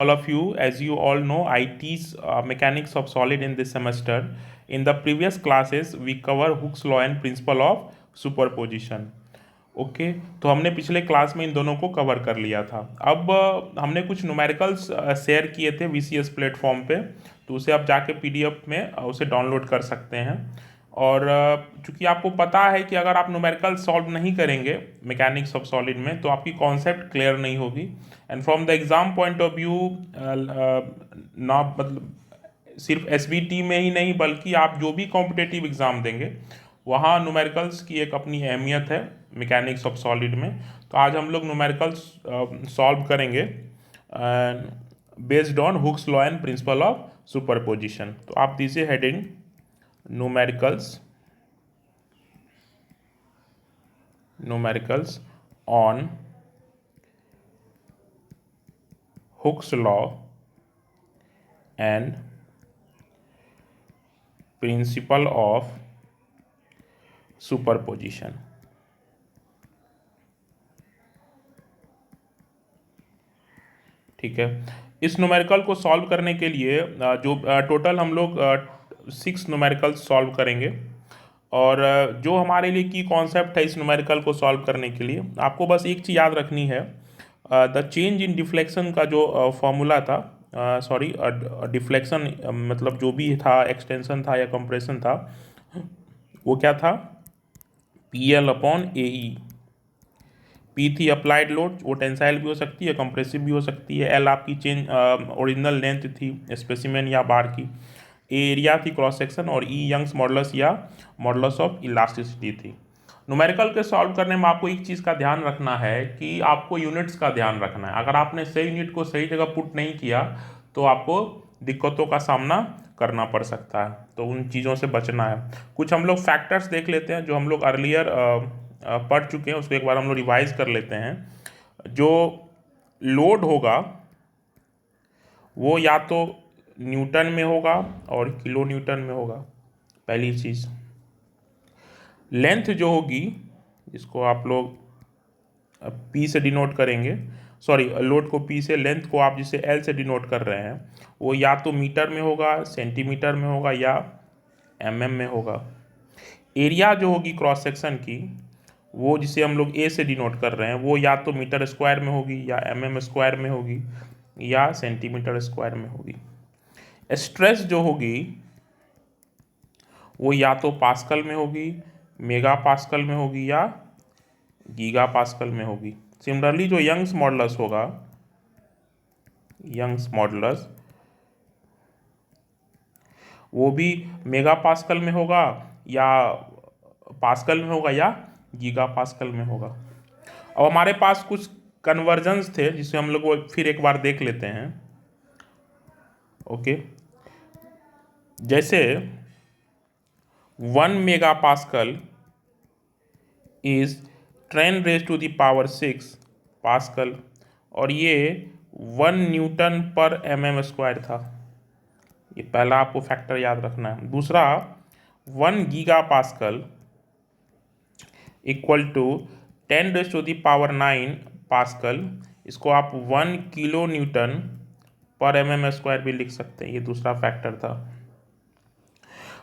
all of you. As you all know, I teach mechanics of solid in this semester. In the previous classes, we cover Hooke's law and principle of superposition. Okay तो हमने पिछले class में इन दोनों को cover कर लिया था। अब हमने कुछ न्यूमेरिकल्स शेयर किए थे वीसीएस प्लेटफॉर्म पे, तो उसे आप जाके पीडीएफ में उसे डाउनलोड कर सकते हैं। और चूंकि आपको पता है कि अगर आप न्यूमेरिकल सॉल्व नहीं करेंगे मैकेनिक्स ऑफ सॉलिड में तो आपकी कॉन्सेप्ट क्लियर नहीं होगी। And from the exam point of view ना मतलब सिर्फ एसबीटी में ही नहीं बल्कि आप जो भी कॉम्पिटेटिव एग्ज़ाम देंगे वहाँ न्यूमेरिकल्स की एक अपनी अहमियत है मैकेनिक्स ऑफ सॉलिड में। तो आज हम लोग न्यूमेरिकल्स सॉल्व करेंगे based on Hooke's law and principle of superposition. तो आप दीजिए heading numericals on Hooke's law and principle of superposition. ठीक है, इस न्यूमेरिकल को सॉल्व करने के लिए जो टोटल हम लोग 6 न्यूमेरिकल्स सॉल्व करेंगे। और जो हमारे लिए की कॉन्सेप्ट है इस न्यूमेरिकल को सॉल्व करने के लिए आपको बस एक चीज़ याद रखनी है, द चेंज इन डिफ्लेक्शन का जो फॉर्मूला था, सॉरी डिफ्लेक्शन मतलब जो भी था एक्सटेंशन था या कंप्रेशन था वो क्या था, पी एल अपॉन ए ई। पी थी अप्लाइड लोड, वो टेंसाइल भी हो सकती है कंप्रेसिव भी हो सकती है। एल आपकी चेंज ओरिजिनल लेंथ थी स्पेसिमेन या बार की। एरिया थी क्रॉस सेक्शन और ई यंग्स मॉडुलस या मॉडुलस ऑफ इलास्टिसिटी थी। न्यूमेरिकल के सॉल्व करने में आपको एक चीज़ का ध्यान रखना है कि आपको यूनिट्स का ध्यान रखना है। अगर आपने सही यूनिट को सही जगह पुट नहीं किया तो आपको दिक्कतों का सामना करना पड़ सकता है, तो उन चीज़ों से बचना है। कुछ हम लोग फैक्टर्स देख लेते हैं जो हम लोग अर्लियर पढ़ चुके हैं, उसको एक बार हम लोग रिवाइज कर लेते हैं। जो लोड होगा वो या तो न्यूटन में होगा और किलो न्यूटन में होगा, पहली चीज़। लेंथ जो होगी इसको आप लोग पी से डिनोट करेंगे, सॉरी लोड को पी से, लेंथ को आप जिसे एल से डिनोट कर रहे हैं वो या तो मीटर में होगा, सेंटीमीटर में होगा या एमएम में होगा। एरिया जो होगी क्रॉस सेक्शन की वो जिसे हम लोग ए से डिनोट कर रहे हैं वो या तो मीटर स्क्वायर में होगी या एमएम स्क्वायर में होगी या सेंटीमीटर स्क्वायर में होगी। स्ट्रेस जो होगी वो या तो पास्कल में होगी, मेगा पास्कल में होगी या गीगा पास्कल में होगी। सिमिलरली जो यंग्स मॉडुलस होगा, यंग्स मॉडुलस वो भी मेगा पास्कल में होगा या पास्कल में होगा या गीगा पास्कल में होगा। अब हमारे पास कुछ कन्वर्जन्स थे जिसे हम लोग फिर एक बार देख लेते हैं। ओके, जैसे 1 मेगा पास्कल इज 10⁻⁶ पास्कल और ये 1 न्यूटन पर mm स्क्वायर था। ये पहला आपको फैक्टर याद रखना है। दूसरा 1 giga pascal equal to 10⁹ pascal, इसको आप 1 किलो न्यूटन पर mm स्क्वायर भी लिख सकते हैं। ये दूसरा फैक्टर था।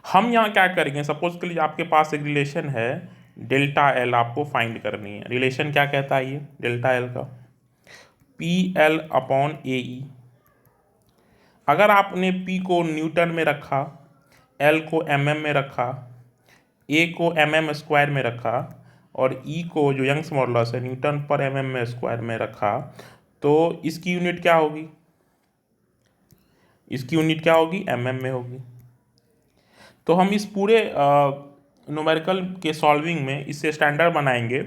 हम यहाँ क्या करेंगे, सपोज के लिए आपके पास एक रिलेशन है डेल्टा एल, आपको फाइंड करनी है। रिलेशन क्या कहता है ये डेल्टा एल का, पी एल अपॉन ए ई। अगर आपने पी को न्यूटन में रखा, एल को एमएम में रखा, ए को एमएम स्क्वायर में रखा और ई को जो यंग्स मॉडुलस है न्यूटन पर एमएम में स्क्वायर में रखा, तो इसकी यूनिट क्या होगी, इसकी यूनिट क्या होगी, एमएम में होगी। तो हम इस पूरे न्यूमेरिकल के सॉल्विंग में इससे स्टैंडर्ड बनाएंगे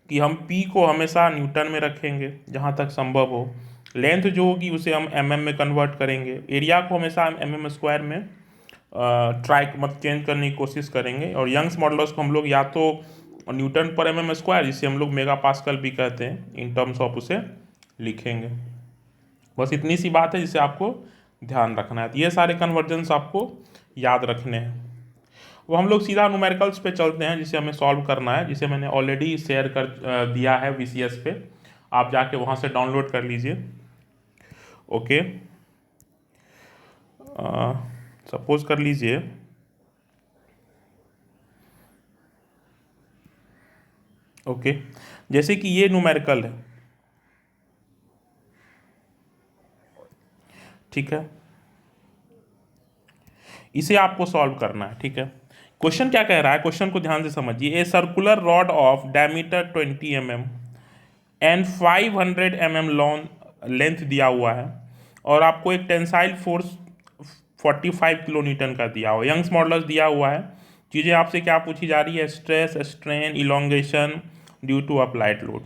कि हम पी को हमेशा न्यूटन में रखेंगे जहाँ तक संभव हो। लेंथ जो होगी उसे हम एमएम में कन्वर्ट करेंगे। एरिया को हमेशा हम एमएम स्क्वायर में ट्राई मत चेंज करने की कोशिश करेंगे। और यंग्स मॉडुलस को हम लोग या तो न्यूटन पर एमएम स्क्वायर, जिसे हम लोग मेगा पास्कल भी कहते हैं, इन टर्म्स ऑफ उसे लिखेंगे। बस इतनी सी बात है जिसे आपको ध्यान रखना है। ये सारे कन्वर्जन्स आपको याद रखने हैं। वो हम लोग सीधा न्यूमेरिकल्स पे चलते हैं जिसे हमें सॉल्व करना है, जिसे मैंने ऑलरेडी शेयर कर दिया है वीसीएस पे, आप जाके वहाँ से डाउनलोड कर लीजिए। ओके, सपोज कर लीजिए ओके, जैसे कि ये न्यूमेरिकल है, ठीक है, इसे आपको सॉल्व करना है, ठीक है। क्वेश्चन क्या कह रहा है, क्वेश्चन को ध्यान से समझिए। A circular rod of diameter 20 mm and 500 mm long length दिया हुआ है, और आपको एक टेंसाइल फोर्स 45 किलो न्यूटन का दिया हुआ है, यंग्स मॉडुलस दिया हुआ है। चीज़ें आपसे क्या पूछी जा रही है, stress, strain, elongation due to applied load.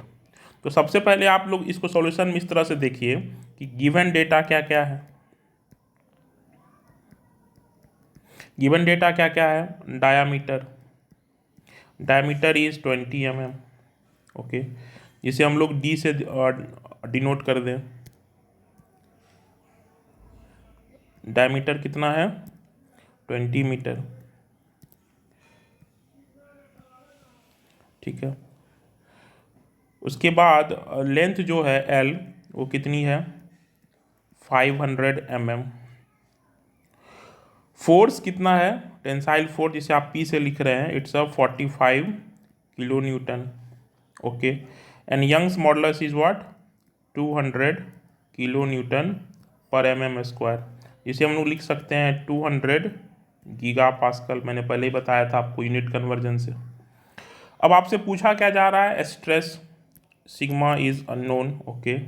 तो सबसे पहले आप लोग इसको सॉल्यूशन में इस तरह से देखिए कि गिवन डेटा क्या क्या है। गिवन डेटा क्या क्या है, diameter, diameter is 20 mm, okay, जिसे हम लोग डी से डिनोट कर दें। डायमीटर कितना है, 20 मीटर, ठीक है। उसके बाद लेंथ जो है एल, वो कितनी है, 500 mm। फोर्स कितना है, टेंसाइल फोर्स जिसे आप पी से लिख रहे हैं, it's a 45 kilo newton, okay. And Young's modulus is what, 200 kilo newton पर mm स्क्वायर, जिसे हम लोग लिख सकते हैं 200 गीगा पास्कल। मैंने पहले ही बताया था आपको यूनिट कन्वर्जन से। अब आपसे पूछा क्या जा रहा है, stress sigma is unknown, okay,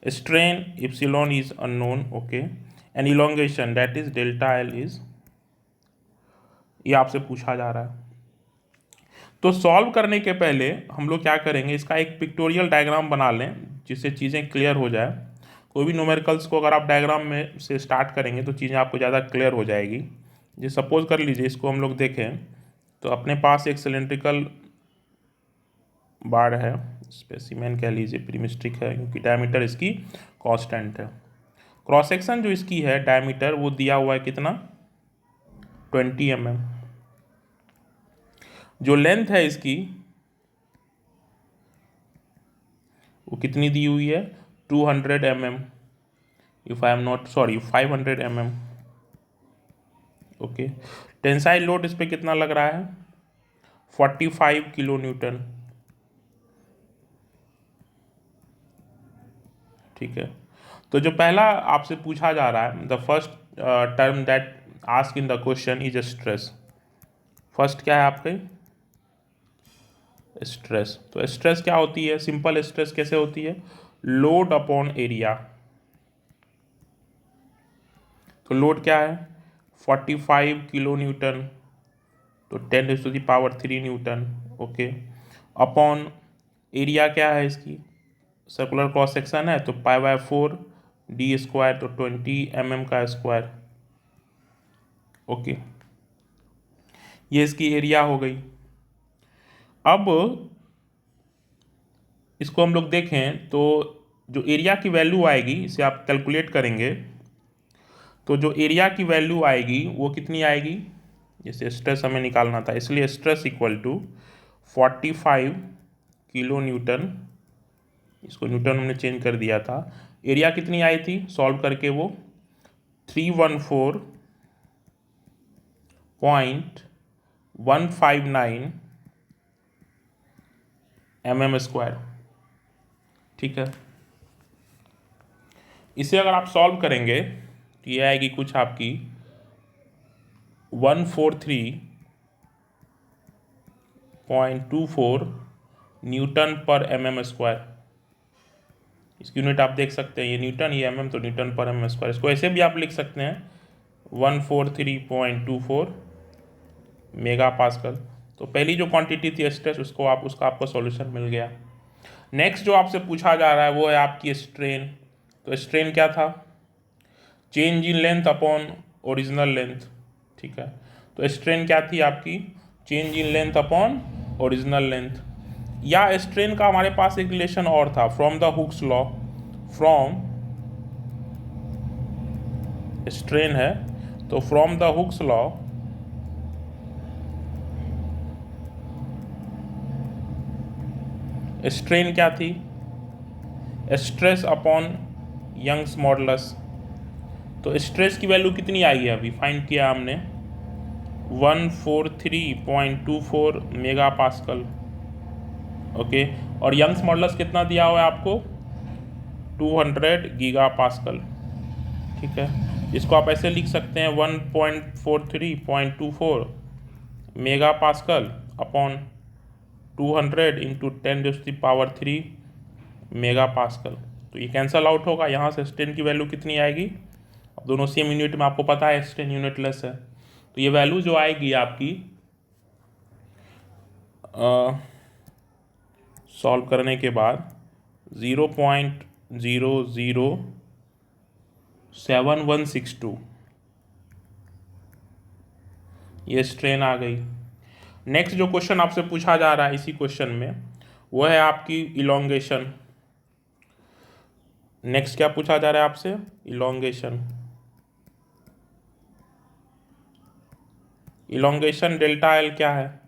strain epsilon is unknown, okay, and elongation that is delta L is, ये आपसे पूछा जा रहा है। तो सॉल्व करने के पहले हम लोग क्या करेंगे, इसका एक पिक्टोरियल डायग्राम बना लें जिससे चीज़ें क्लियर हो जाए। कोई भी न्यूमेरिकल्स को अगर आप डायग्राम में से स्टार्ट करेंगे तो चीज़ें आपको ज़्यादा क्लियर हो जाएगी। जो सपोज कर लीजिए इसको हम लोग देखें, तो अपने पास एक सिलेंड्रिकल बार है, स्पेसिमेन कह लीजिए, प्रीमिस्ट्रिक है क्योंकि डायमीटर इसकी कांस्टेंट है। क्रॉस सेक्शन जो इसकी है डायमीटर, वो दिया हुआ है कितना, 20 mm। जो लेंथ है इसकी वो कितनी दी हुई है, 200 mm, if I am not sorry 500 mm, okay. Tensile load इस पे कितना लग रहा है, 45 किलो न्यूटन, ठीक है। तो जो पहला आपसे पूछा जा रहा है, the first term that ask in the question is stress. First क्या है आपके, स्ट्रेस। तो स्ट्रेस क्या होती है, सिंपल स्ट्रेस कैसे होती है, लोड अपॉन एरिया। तो लोड क्या है, 45 किलो न्यूटन, तो 10⁻³ न्यूटन, ओके, अपॉन एरिया क्या है इसकी, सर्कुलर क्रॉस सेक्शन है तो π/4 d स्क्वायर, तो 20 mm का स्क्वायर, ओके, ये इसकी एरिया हो गई। अब इसको हम लोग देखें तो जो एरिया की वैल्यू आएगी, इसे आप कैलकुलेट करेंगे तो जो एरिया की वैल्यू आएगी वो कितनी आएगी, जैसे स्ट्रेस हमें निकालना था इसलिए stress equal to 45 kilo newton, इसको न्यूटन हमने चेंज कर दिया था। एरिया कितनी आई थी सॉल्व करके, वो 314.159 mm स्क्वायर, ठीक है। इसे अगर आप सॉल्व करेंगे तो ये आएगी कुछ आपकी 143.24 न्यूटन पर mm स्क्वायर। इसकी यूनिट आप देख सकते हैं, ये न्यूटन, ये mm, तो न्यूटन पर mm स्क्वायर। इसको ऐसे भी आप लिख सकते हैं 143.24 मेगा पास्कल। तो पहली जो क्वांटिटी थी स्ट्रेस, उसका आपको सॉल्यूशन मिल गया। नेक्स्ट जो आपसे पूछा जा रहा है वो है आपकी स्ट्रेन। तो स्ट्रेन क्या था, change in length upon original length, ठीक है। तो स्ट्रेन क्या थी आपकी, change in length upon original length. या स्ट्रेन का हमारे पास एक रिलेशन और था, from the Hooke's law, from strain है तो from the Hooke's law strain क्या थी, स्ट्रेस अपॉन यंग्स मॉडुलस। तो स्ट्रेस की वैल्यू कितनी आई है, अभी फाइंड किया हमने 143.24 मेगा पास्कल। ओके, और यंग्स मॉडुलस कितना दिया हुआ है आपको 200 गीगा पास्कल। ठीक है, इसको आप ऐसे लिख सकते हैं 1.43.24 mega pascal upon 200 into 10⁻³ mega pascal. तो ये कैंसल आउट होगा, यहाँ से स्ट्रेन की वैल्यू कितनी आएगी, अब दोनों सेम यूनिट में, आपको पता है स्ट्रेन यूनिट लेस है, तो ये वैल्यू जो आएगी आपकी सॉल्व करने के बाद 0.007162 ये स्ट्रेन आ गई। नेक्स्ट जो क्वेश्चन आपसे पूछा जा रहा है इसी क्वेश्चन में, वो है आपकी इलोंगेशन। नेक्स्ट क्या पूछा जा रहा है आपसे, इलोंगेशन। इलोंगेशन डेल्टा एल क्या है,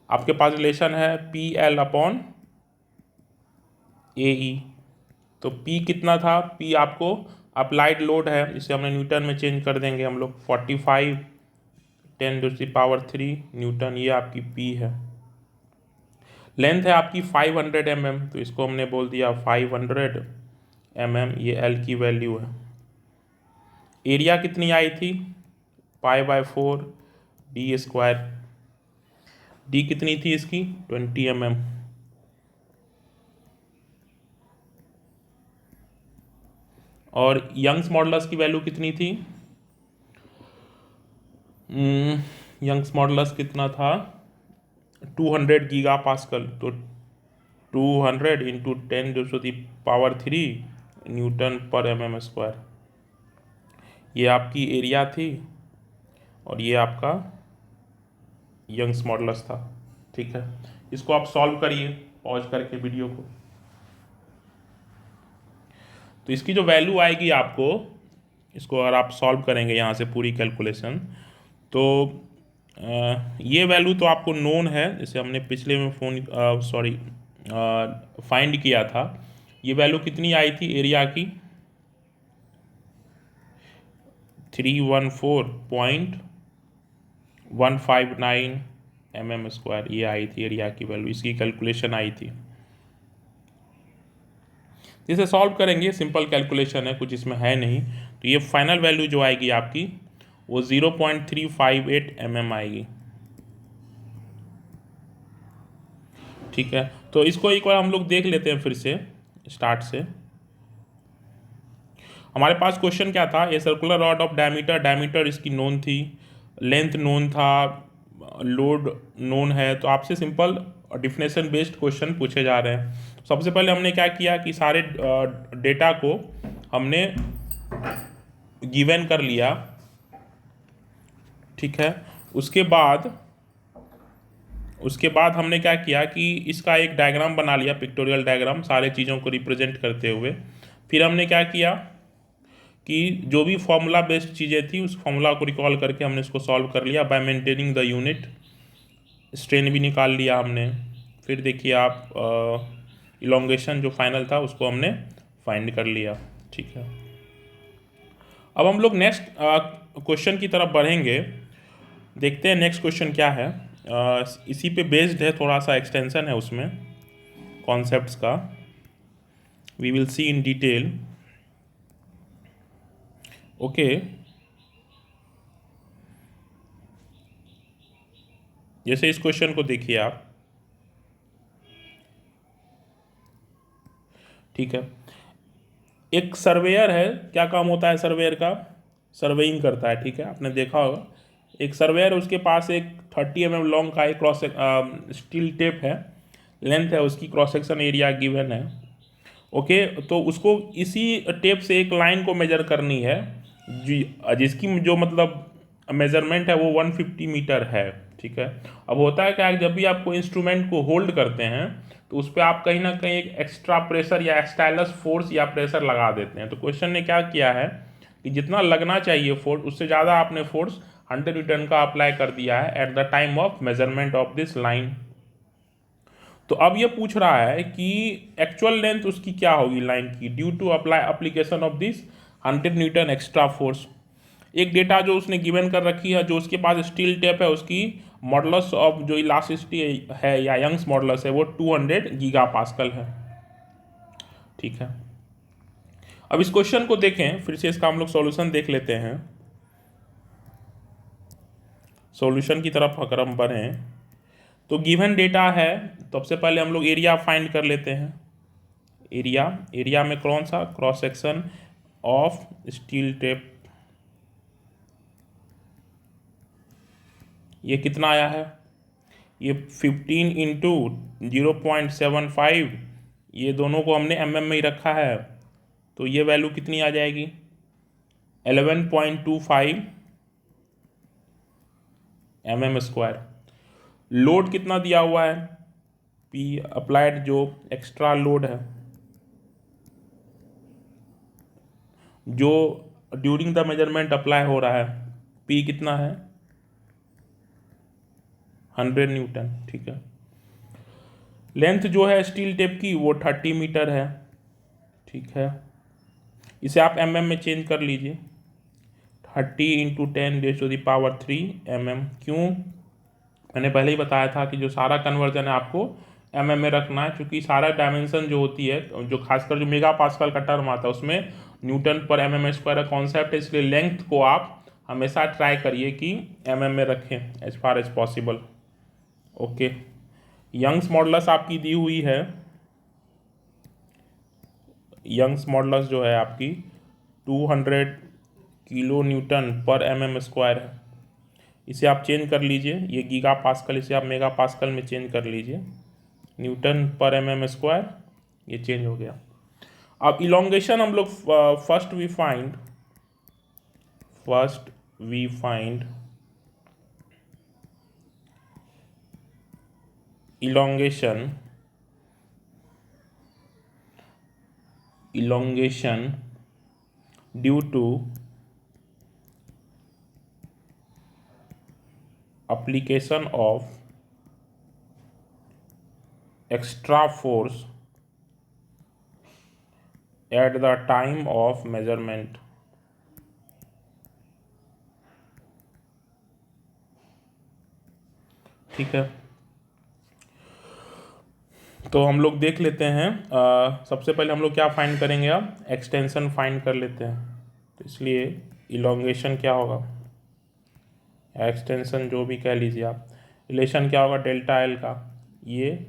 आपके पास रिलेशन है पी एल अपॉन ए ई। तो पी कितना था, पी आपको अप्लाइड लोड है, इसे हमने न्यूटन में चेंज कर देंगे हम लोग, 45 10⁻³ न्यूटन, ये आपकी पी है। लेंथ है आपकी 500 mm, तो इसको हमने बोल दिया 500 mm, ये एल की वैल्यू है। एरिया कितनी आई थी π/4 d², डी कितनी थी इसकी 20 mm। और यंग्स मॉडुलस की वैल्यू कितनी थी, यंग्स मॉडुलस कितना था 200 गीगा पास्कल, तो 200 इंटू 10⁻³ न्यूटन पर mm²। ये आपकी एरिया थी और ये आपका यंग्स मॉडुलस था। ठीक है, इसको आप सॉल्व करिए पॉज करके वीडियो को। तो इसकी जो वैल्यू आएगी आपको, इसको अगर आप सॉल्व करेंगे यहाँ से पूरी कैलकुलेशन, तो ये वैल्यू तो आपको नोन है, जैसे हमने पिछले में फाइंड किया था। ये वैल्यू कितनी आई थी एरिया की 314.159 mm², ये आई थी एरिया की वैल्यू, इसकी कैलकुलेशन आई थी। इसे सॉल्व करेंगे, सिंपल कैलकुलेशन है, कुछ इसमें है नहीं, तो ये फाइनल वैल्यू जो आएगी आपकी वो 0.358 mm आएगी। ठीक है, तो इसको एक बार हम लोग देख लेते हैं फिर से स्टार्ट से। हमारे पास क्वेश्चन क्या था, ये सर्कुलर रॉड ऑफ डायमीटर इसकी नोन थी, लेंथ नोन था, लोड नोन है, तो आपसे सिंपल डिफिनेशन बेस्ड क्वेश्चन पूछे जा रहे हैं। सबसे पहले हमने क्या किया कि सारे डेटा को हमने गिवन कर लिया। ठीक है, उसके बाद हमने क्या किया कि इसका एक डायग्राम बना लिया, पिक्टोरियल डायग्राम, सारे चीज़ों को रिप्रेजेंट करते हुए। फिर हमने क्या किया कि जो भी फॉर्मूला बेस्ड चीज़ें थी उस फॉर्मूला को रिकॉल करके हमने इसको सॉल्व कर लिया bye maintaining the unit. Strain भी निकाल लिया हमने। फिर देखिए आप इलोंगेशन जो फाइनल था उसको हमने फाइंड कर लिया। ठीक है, अब हम लोग नेक्स्ट क्वेश्चन की तरफ बढ़ेंगे। देखते हैं नेक्स्ट क्वेश्चन क्या है। इसी पे बेस्ड है, थोड़ा सा एक्सटेंशन है उसमें कॉन्सेप्ट्स का, we will see in detail. Okay, जैसे इस क्वेश्चन को देखिए आप। ठीक है, एक सर्वेयर है, क्या काम होता है सर्वेयर का, सर्वेइंग करता है। ठीक है, आपने देखा होगा एक सर्वेयर, उसके पास एक 30 mm लॉन्ग का एक क्रॉस स्टील टेप है, लेंथ है उसकी, क्रॉस सेक्शन एरिया गिवन है। ओके, तो उसको इसी टेप से एक लाइन को मेजर करनी है, जिसकी जो मतलब मेजरमेंट है वो 150 मीटर है। ठीक है, अब होता है क्या, जब भी आप कोई इंस्ट्रूमेंट को होल्ड करते हैं तो उस पर आप कहीं ना कहीं एक एक्स्ट्रा प्रेशर या स्टाइलस फोर्स या प्रेशर लगा देते हैं। तो क्वेश्चन ने क्या किया है कि जितना लगना चाहिए फोर्स, उससे ज़्यादा आपने फोर्स 100 न्यूटन का अप्लाई कर दिया है at the time of measurement of this line. तो अब ये पूछ रहा है कि एक्चुअल लेंथ उसकी क्या होगी लाइन की, due to apply application of this 100 newton extra force. एक डेटा जो उसने गिवन कर रखी है, जो उसके पास स्टील टेप है, उसकी मॉडुलस ऑफ जो इलास्टिसिटी है या यंग्स मॉडुलस है वो 200 गीगा पास्कल है। ठीक है, अब इस क्वेश्चन को देखें फिर से, इसका हम लोग सॉल्यूशन देख लेते हैं। सॉल्यूशन की तरफ अगर हम बढ़ें तो गिवन डेटा है, तो सबसे पहले हम लोग एरिया फाइंड कर लेते हैं। एरिया में कौन सा, cross section of steel tape, ये कितना आया है, ये 15 इंटू 0.75, ये दोनों को हमने mm में ही रखा है, तो ये वैल्यू कितनी आ जाएगी, 11.25 mm²। लोड कितना दिया हुआ है, P अप्लाइड जो एक्स्ट्रा लोड है जो ड्यूरिंग द मेजरमेंट अप्लाई हो रहा है, P कितना है, 100 न्यूटन। ठीक है, लेंथ जो है स्टील टेप की वो 30 मीटर है। ठीक है, इसे आप mm में चेंज कर लीजिए, 30 इंटू 10⁻³ mm। क्यों, मैंने पहले ही बताया था कि जो सारा कन्वर्जन है आपको mm में रखना है, क्योंकि सारा डायमेंशन जो होती है, जो खासकर जो मेगा पास्कल का टर्म आता है उसमें न्यूटन पर mm² का कॉन्सेप्ट है, इसलिए लेंथ को आप हमेशा ट्राई करिए कि mm में रखें as far as possible. Okay, Young's modulus आपकी दी हुई है, यंग्स मॉडुलस जो है आपकी 200 किलो न्यूटन पर mm² है। इसे आप चेंज कर लीजिए, ये गीगा पास्कल, इसे आप मेगा पास्कल में चेंज कर लीजिए, न्यूटन पर mm², ये चेंज हो गया। अब इलोंगेशन हम लोग first we find elongation due to application of extra force at the time of measurement। ठीक है, तो हम लोग देख लेते हैं। सबसे पहले हम लोग क्या फाइंड करेंगे, अब एक्सटेंशन फाइंड कर लेते हैं। तो इसलिए इलोंगेशन क्या होगा, एक्सटेंशन जो भी कह लीजिए आप, रिलेशन क्या होगा डेल्टा एल का, ये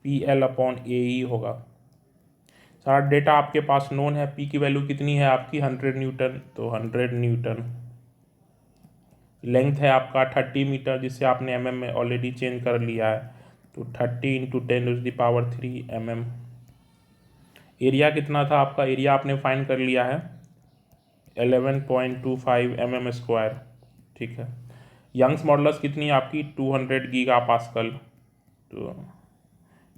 PL/AE होगा। सारा डेटा आपके पास नोन है, P की वैल्यू कितनी है आपकी 100 न्यूटन, तो 100 न्यूटन। लेंथ है आपका 30 मीटर, जिससे आपने mm में ऑलरेडी चेंज कर लिया है, तो 30 इंटू 10⁻³ mm। एरिया कितना था आपका, एरिया आपने फाइंड कर लिया है 11.25 mm²। ठीक है, यंग्स मॉडुलस कितनी है आपकी 200 गीगा पास्कल, तो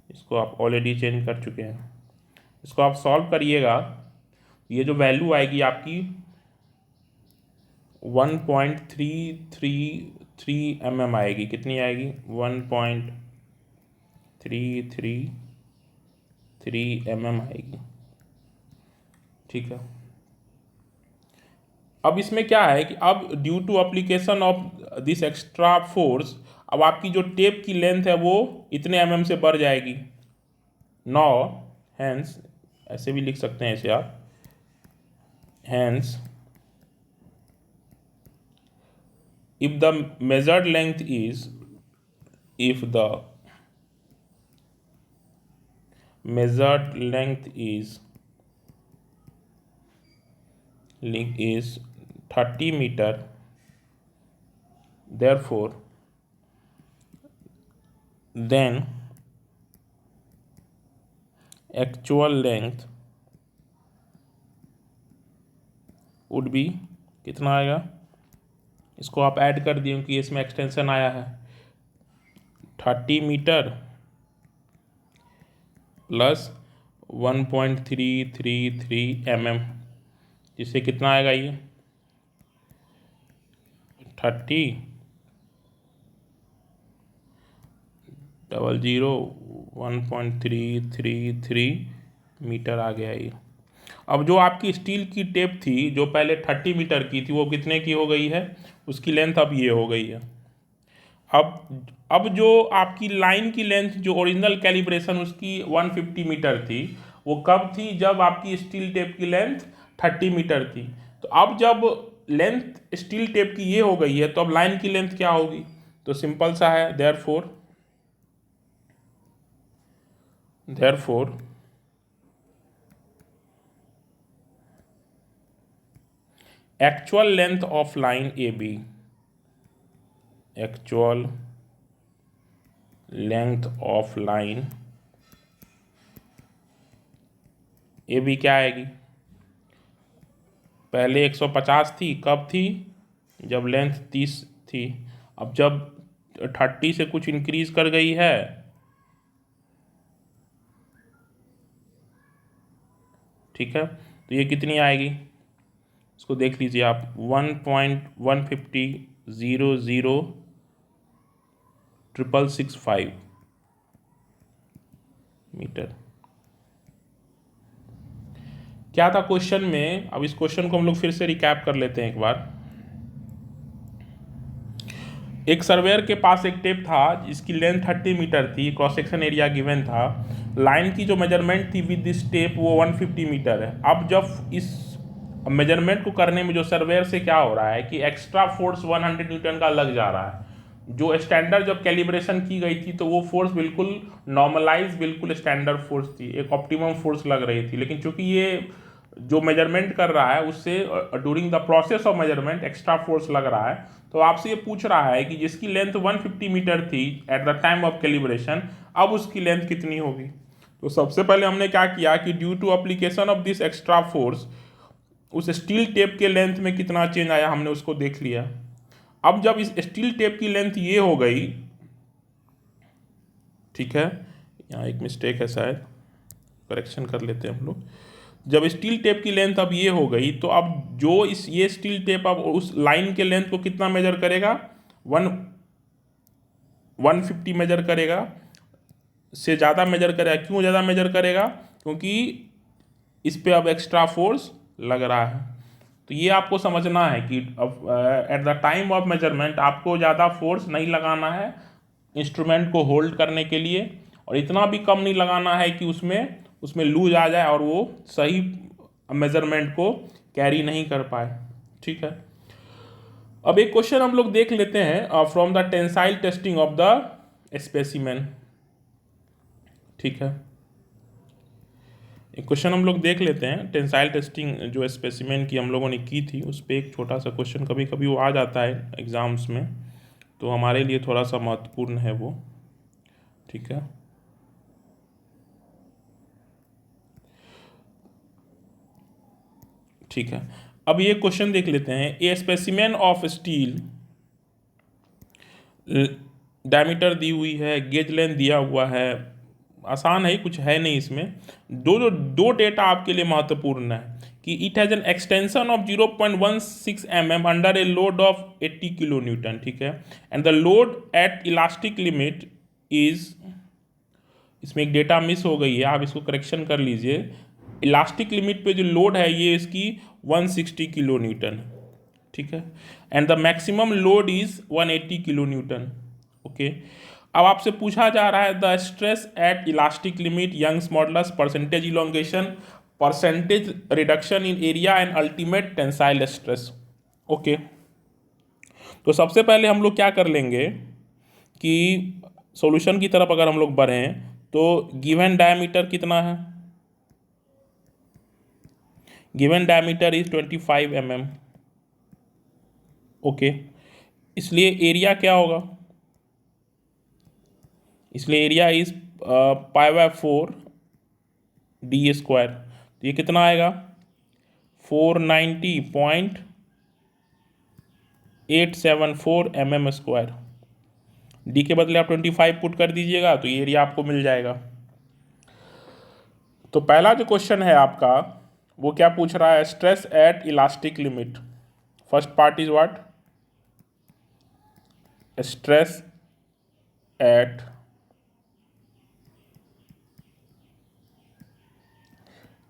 इसको आप ऑलरेडी चेंज कर चुके हैं। इसको आप सॉल्व करिएगा, ये जो वैल्यू आएगी आपकी 1.333 mm आएगी, कितनी आएगी 1.333 mm आएगी। ठीक है, अब इसमें क्या है कि अब due to application of this extra force, अब आपकी जो टेप की लेंथ है वो इतने mm से बढ़ जाएगी। नौ हैंस, ऐसे भी लिख सकते हैं इसे आप, hence if the measured length is if the measured length is 30 meter, therefore then actual length would be कितना आएगा, इसको आप ऐड कर दिए क्योंकि इसमें एक्सटेंशन आया है 30 मीटर प्लस 1.333 mm, जिससे कितना आएगा ये 30 0001.333 मीटर आ गया ये। अब जो आपकी स्टील की टेप थी जो पहले 30 मीटर की थी वो कितने की हो गई है, उसकी लेंथ अब ये हो गई है। अब जो आपकी लाइन की लेंथ जो ओरिजिनल कैलिब्रेशन उसकी 150 मीटर थी, वो कब थी, जब आपकी स्टील टेप की लेंथ 30 मीटर थी। तो अब जब लेंथ स्टील टेप की ये हो गई है तो अब लाइन की लेंथ क्या होगी, तो सिंपल सा है, therefore actual length of line A B, actual length of line A B क्या आएगी, पहले 150 थी, कब थी, जब लेंथ 30 थी। अब जब 30 से कुछ इंक्रीज कर गई है, ठीक है, तो ये कितनी आएगी, इसको देख लीजिए आप, 1.150,00665 मीटर। क्या था क्वेश्चन में, अब इस क्वेश्चन को हम लोग फिर से रिकैप कर लेते हैं एक बार। एक सर्वेयर के पास एक टेप था जिसकी लेंथ 30 मीटर थी, क्रॉस सेक्शन एरिया गिवन था, लाइन की जो मेजरमेंट थी विद दिस टेप वो 150 मीटर है। अब जब इस मेजरमेंट को करने में जो सर्वेयर से क्या हो रहा है कि एक्स्ट्रा फोर्स 100 न्यूटन का लग जा रहा है। जो स्टैंडर्ड जब कैलिब्रेशन की गई थी तो वो फोर्स बिल्कुल नॉर्मलाइज, बिल्कुल स्टैंडर्ड फोर्स थी, एक ऑप्टिमम फोर्स लग रही थी, लेकिन चूंकि ये जो मेजरमेंट कर रहा है उससे during the process of measurement extra force लग रहा है। तो आपसे ये पूछ रहा है कि जिसकी लेंथ 150 मीटर थी at the time of calibration, अब उसकी लेंथ कितनी होगी। तो सबसे पहले हमने क्या किया कि due to application of this extra force उस स्टील टेप के लेंथ में कितना चेंज आया हमने उसको देख लिया। अब जब इस स्टील टेप की लेंथ ये हो गई, ठीक है, यहाँ एक मिस्टेक है शायद, करेक्शन कर लेते हैं हम लोग। जब स्टील टेप की लेंथ अब ये हो गई तो अब जो ये स्टील टेप अब उस लाइन के लेंथ को कितना मेजर करेगा, 150 मेजर करेगा, से ज़्यादा मेजर करेगा। क्यों ज़्यादा मेजर करेगा, क्योंकि इस पे अब एक्स्ट्रा फोर्स लग रहा है। तो ये आपको समझना है कि अब at the time of measurement आपको ज़्यादा फोर्स नहीं लगाना है इंस्ट्रूमेंट को होल्ड करने के लिए, और इतना भी कम नहीं लगाना है कि उसमें उसमें लूज आ जाए और वो सही मेजरमेंट को कैरी नहीं कर पाए। ठीक है, अब एक क्वेश्चन हम लोग देख लेते हैं from the tensile testing of the specimen. ठीक है, एक क्वेश्चन हम लोग देख लेते हैं, टेंसाइल टेस्टिंग जो स्पेसिमेन की हम लोगों ने की थी उस पर एक छोटा सा क्वेश्चन कभी कभी वो आ जाता है एग्जाम्स में, तो हमारे लिए थोड़ा सा महत्वपूर्ण है वो। ठीक है, ठीक है, अब ये क्वेश्चन देख लेते हैं। ए स्पेसिमेन ऑफ स्टील, डायमीटर दी हुई है, गेज लेंथ दिया हुआ है, आसान है, कुछ है नहीं इसमें। दो डेटा आपके लिए महत्वपूर्ण है कि it has an extension of 0.16 mm under a load of 80 kilo newton. ठीक है, and the load at elastic limit is, इसमें एक डेटा मिस हो गई है, आप इसको करेक्शन कर लीजिए। इलास्टिक लिमिट पे जो लोड है ये इसकी 160 किलो न्यूटन। ठीक है, and the maximum load is 180 kilo newton. Okay, अब आपसे पूछा जा रहा है the stress at elastic limit, Young's modulus, percentage elongation, percentage reduction in area and ultimate tensile stress. Okay, तो सबसे पहले हम लोग क्या कर लेंगे कि सॉल्यूशन की तरफ अगर हम लोग बढ़ें तो गिवन डायमीटर कितना है, given diameter is 25 mm। Okay, इसलिए एरिया क्या होगा, इसलिए एरिया इज π/4 डी स्क्वायर। तो ये कितना आएगा, 490.874 mm स्क्वायर। डी के बदले आप 25 पुट कर दीजिएगा तो ये एरिया आपको मिल जाएगा। तो पहला जो क्वेश्चन है आपका वो क्या पूछ रहा है, stress at elastic limit. First part is what, stress at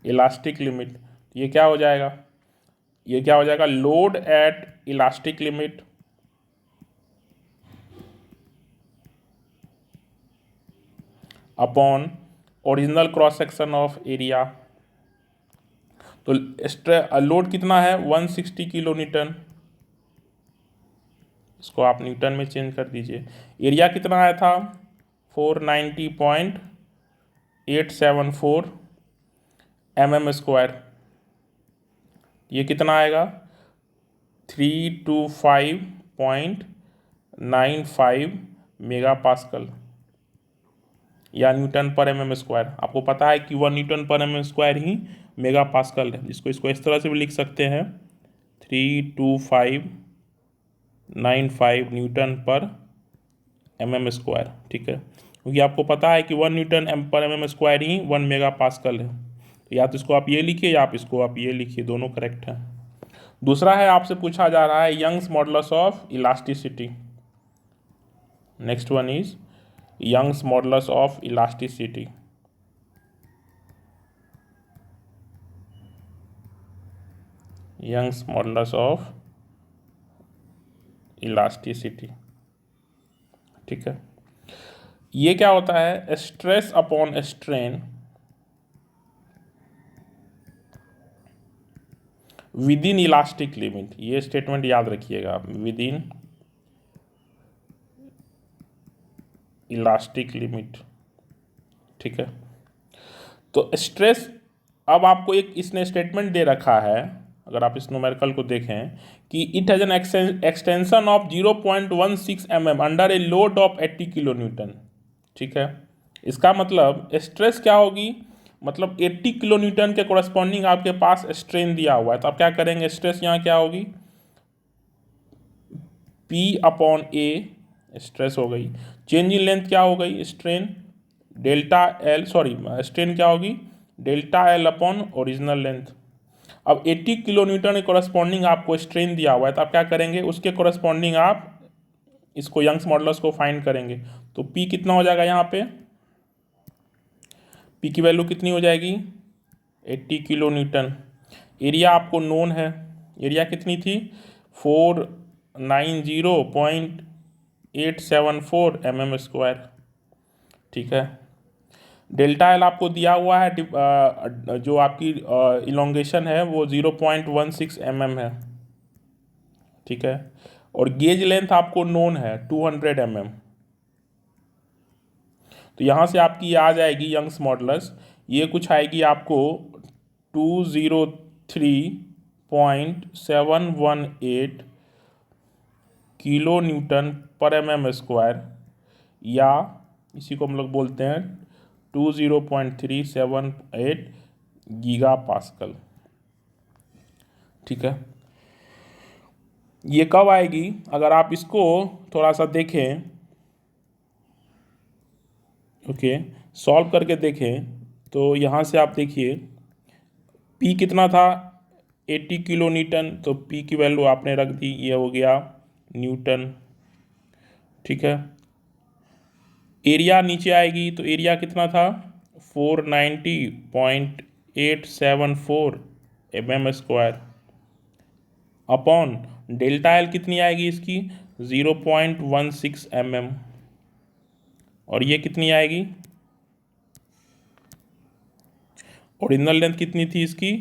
elastic limit, ये क्या हो जाएगा, ये क्या हो जाएगा, load at elastic limit upon original cross section of area. तो लोड कितना है 160 किलो न्यूटन, इसको आप न्यूटन में चेंज कर दीजिए। एरिया कितना आया था 490.874 mm², ये कितना आएगा 325.95 मेगा पास्कल या न्यूटन पर mm²। आपको पता है कि 1 न्यूटन पर mm² ही मेगा पास्कल है, जिसको इसको इस तरह से भी लिख सकते हैं 32595 न्यूटन पर mm²। ठीक है, क्योंकि आपको पता है कि 1 न्यूटन पर mm² ही 1 मेगा पास्कल है। तो या तो इसको आप ये लिखिए या आप इसको आप ये लिखिए, दोनों करेक्ट है। दूसरा है, आपसे पूछा जा रहा है Young's modulus of elasticity. Next one is Young's modulus of elasticity. Young's modulus of elasticity. ठीक है, ये क्या होता है, stress upon strain with in elastic limit. ये स्टेटमेंट याद रखिएगा, विद इन इलास्टिक लिमिट। ठीक है, तो स्ट्रेस, अब आपको एक इसने स्टेटमेंट दे रखा है, अगर आप इस न्यूमेरिकल को देखें कि it has an extension of 0.16 mm under a load of 80 kilo newton. ठीक है, इसका मतलब स्ट्रेस क्या होगी, मतलब 80 किलो न्यूटन के कोरस्पॉन्डिंग आपके पास स्ट्रेन दिया हुआ है। तो आप क्या करेंगे, स्ट्रेस यहाँ क्या होगी P अपॉन ए, स्ट्रेस हो गई। चेंज इन लेंथ क्या हो गई, strain delta L, sorry strain क्या होगी delta L upon original length. अब 80 किलो न्यूटन के कोरस्पॉन्डिंग आपको स्ट्रेन दिया हुआ है, तो आप क्या करेंगे, उसके कोरस्पॉन्डिंग आप इसको यंग्स मॉडुलस को फाइंड करेंगे। तो P कितना हो जाएगा, यहाँ पे P की वैल्यू कितनी हो जाएगी 80 किलो न्यूटन। एरिया आपको नोन है, एरिया कितनी थी 490.874 mm²। ठीक है, डेल्टा एल आपको दिया हुआ है, जो आपकी इलोंगेशन है वो 0.16 mm है। ठीक है, और गेज लेंथ आपको नोन है 200 mm। तो यहाँ से आपकी आ जाएगी यंग्स मॉडुलस, ये कुछ आएगी आपको 203.718 किलो न्यूटन पर mm², या इसी को हम लोग बोलते हैं 20.378 गीगा पास्कल। ठीक है, ये कब आएगी, अगर आप इसको थोड़ा सा देखें, ओके सॉल्व करके देखें, तो यहाँ से आप देखिए P कितना था 80 किलो न्यूटन, तो P की वैल्यू आपने रख दी, ये हो गया न्यूटन। ठीक है, एरिया नीचे आएगी, तो एरिया कितना था 490.874 mm² अपॉन डेल्टा एल कितनी आएगी इसकी 0.16 mm, और ये कितनी आएगी, ओरिजिनल लेंथ कितनी थी इसकी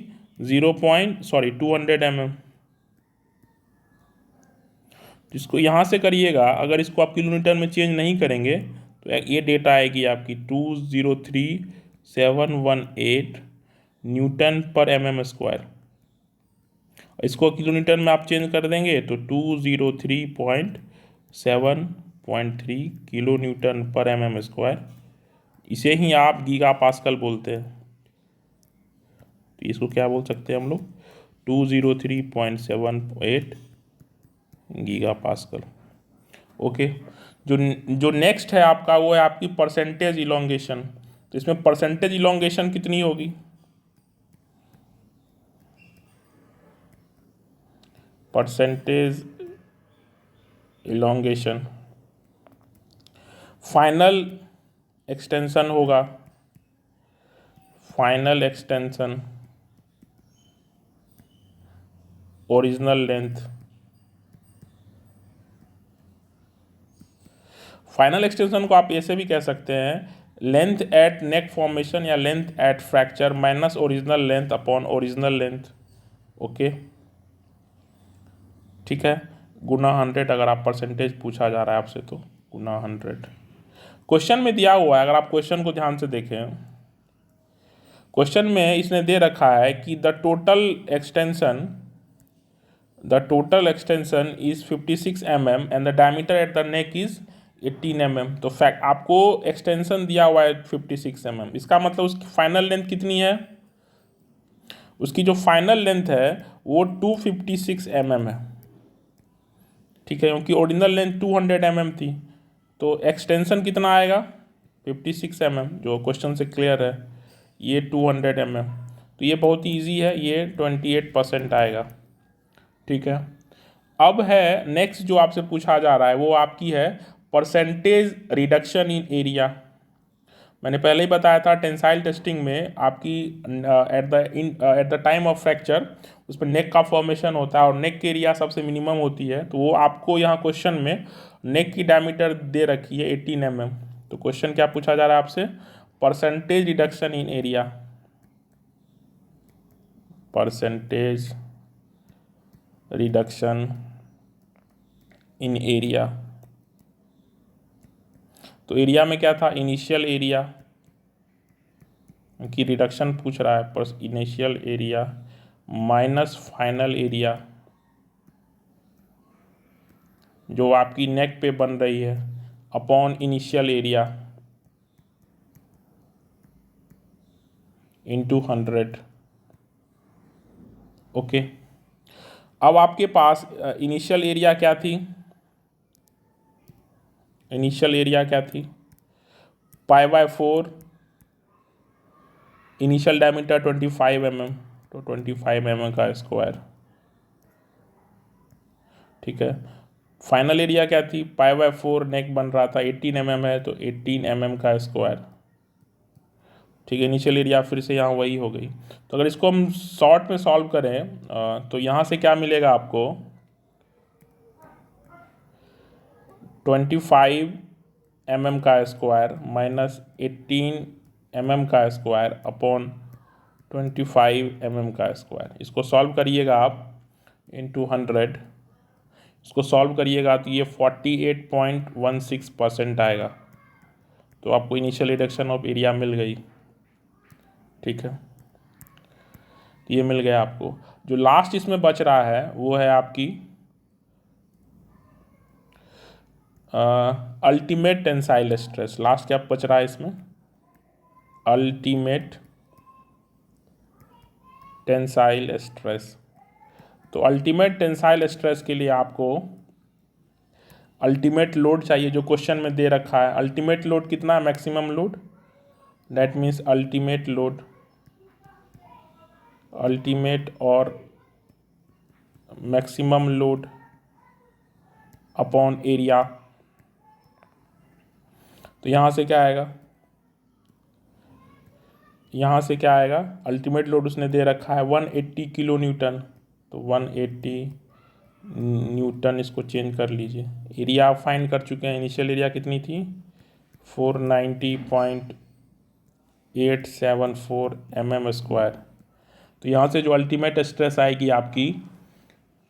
200 mm। जिसको यहाँ से करिएगा, अगर इसको आप किलोमीटर में चेंज नहीं करेंगे तो ये डेटा आएगी आपकी 203.718 न्यूटन पर mm²। इसको किलोमीटर में आप चेंज कर देंगे तो 203.7.3 किलो न्यूटन पर mm²। इसे ही आप गीगा पास्कल बोलते हैं। तो इसको क्या बोल सकते हैं हम लोग 203.78 गीगा पास्कल। ओके, जो नेक्स्ट है आपका वो है आपकी परसेंटेज इलोंगेशन। तो इसमें परसेंटेज इलोंगेशन कितनी होगी, परसेंटेज इलोंगेशन फाइनल एक्सटेंशन होगा, final extension original length. Final extension को आप ऐसे भी कह सकते हैं, लेंथ एट नेक फॉर्मेशन या length at fracture minus original length upon original length. Okay, ठीक है, गुना 100 अगर आप परसेंटेज पूछा जा रहा है आपसे तो गुना 100 क्वेश्चन में दिया हुआ है। अगर आप क्वेश्चन को ध्यान से देखें, क्वेश्चन में इसने दे रखा है कि the total extension is 56 mm and the diameter at the neck is 18 mm। तो फैक्ट आपको एक्सटेंशन दिया हुआ है 56 mm, इसका मतलब उसकी फाइनल लेंथ कितनी है? उसकी जो फाइनल लेंथ है वो 256 mm है, ठीक है, क्योंकि ओरिजिनल लेंथ 200 mm थी। तो एक्सटेंशन कितना आएगा? 56 mm, जो क्वेश्चन से क्लियर है। ये 200 mm, तो ये बहुत ही ईजी है, ये 28% आएगा, ठीक है। अब है नेक्स्ट जो आपसे पूछा जा रहा है वो आपकी है परसेंटेज रिडक्शन इन एरिया। मैंने पहले ही बताया था टेंसाइल टेस्टिंग में आपकी at the time of fracture उस पर नेक का फॉर्मेशन होता है और नेक की एरिया सबसे मिनिमम होती है। तो वो आपको यहाँ क्वेश्चन में नेक की डायमीटर दे रखी है 18 mm। तो क्वेश्चन क्या पूछा जा रहा है आपसे? Percentage reduction in area, percentage reduction in area. तो एरिया में क्या था? इनिशियल एरिया की रिडक्शन पूछ रहा है, पर initial area minus final area जो आपकी नेक पे बन रही है upon initial area into 100। Okay, अब आपके पास इनिशियल एरिया क्या थी? इनिशियल एरिया क्या थी? π/4, इनिशियल डायमीटर 25 mm, तो 25 mm का स्क्वायर, ठीक है। फाइनल एरिया क्या थी? π/4, नेक बन रहा था 18 mm है तो 18 mm का स्क्वायर, ठीक है। इनिशियल एरिया फिर से यहाँ वही हो गई। तो अगर इसको हम शॉर्ट में सॉल्व करें तो यहाँ से क्या मिलेगा आपको? 25 mm का स्क्वायर माइनस 18 mm का स्क्वायर अपॉन 25 mm का स्क्वायर। इसको सॉल्व करिएगा आप इंटू 100, इसको सॉल्व करिएगा तो ये 48.16% आएगा। तो आपको इनिशियल रिडक्शन ऑफ एरिया मिल गई, ठीक है। ये मिल गया आपको। जो लास्ट इसमें बच रहा है वो है आपकी अल्टीमेट टेंसाइल स्ट्रेस। लास्ट क्या बच रहा है इसमें? Ultimate tensile stress. तो अल्टीमेट टेंसाइल स्ट्रेस के लिए आपको अल्टीमेट लोड चाहिए जो क्वेश्चन में दे रखा है। अल्टीमेट लोड कितना है? Maximum load, that means ultimate load, ultimate और मैक्सिमम लोड अपॉन एरिया। तो यहाँ से क्या आएगा? यहाँ से क्या आएगा? अल्टीमेट लोड उसने दे रखा है 180 किलो न्यूटन, तो 180 न्यूटन, इसको चेंज कर लीजिए। एरिया आप फाइंड कर चुके हैं, इनिशियल एरिया कितनी थी? 490.874 mm स्क्वायर। तो यहाँ से जो अल्टीमेट स्ट्रेस आएगी आपकी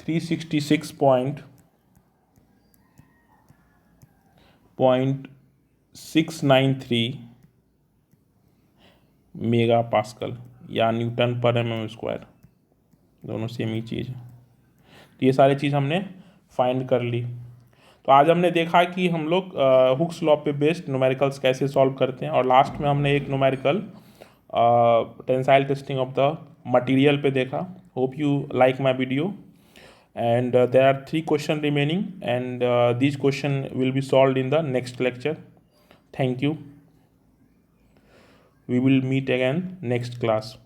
366.693 मेगा पास्कल या न्यूटन पर mm स्क्वायर, दोनों सेम ही चीज़ है। तो ये सारी चीज़ हमने फाइंड कर ली। तो आज हमने देखा कि हम लोग हुक्स लॉ पे बेस्ड न्यूमेरिकल्स कैसे सॉल्व करते हैं, और लास्ट में हमने एक numerical tensile testing of the material पे देखा। Hope you like my video, and there are 3 questions remaining, and these questions will be solved in the next lecture. Thank you. We will meet again next class.